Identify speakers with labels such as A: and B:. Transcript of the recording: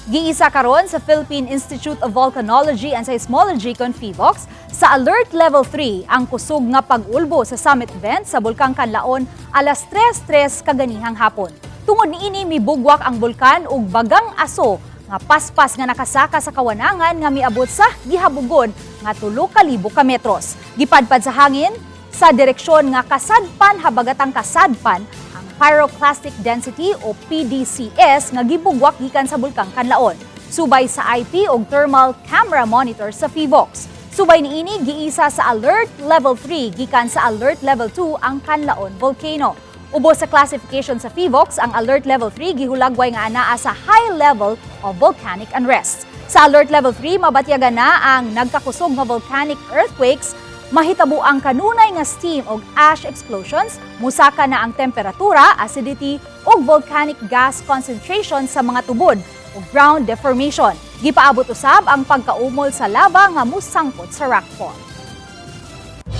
A: Giisa karon sa Philippine Institute of Volcanology and Seismology kon PHIVOCS sa Alert Level 3 ang kusog nga pag-ulbo sa summit event sa Bulkang Kanlaon alas 3:03 kaganihang hapon. Tungod niini mibugwak ang bulkan ug bagang aso nga paspas nga nakasaka sa kawanangan nga miabot sa gihabugon nga 3,000 ka metros. Gipadpad sa hangin sa direksyon nga kasadpan habagatang kasadpan ang pyroclastic density o PDCS nga gibugwak gikan sa Bulkang Kanlaon. Subay sa IP ug thermal camera monitor sa PHIVOCS. Subay niini giisa sa Alert Level 3 gikan sa Alert Level 2 ang Kanlaon Volcano. Ubos sa classification sa PHIVOCS, ang Alert Level 3 gihulagway nga anaa sa high level of volcanic unrest. Sa Alert Level 3 mabatyagan na ang nagkakusog nga volcanic earthquakes, mahitabo ang kanunay nga steam o ash explosions, musaka na ang temperatura, acidity o volcanic gas concentration sa mga tubod o ground deformation. Gipaabot usab ang pagkaumol sa lava nga musangkot sa rockfall.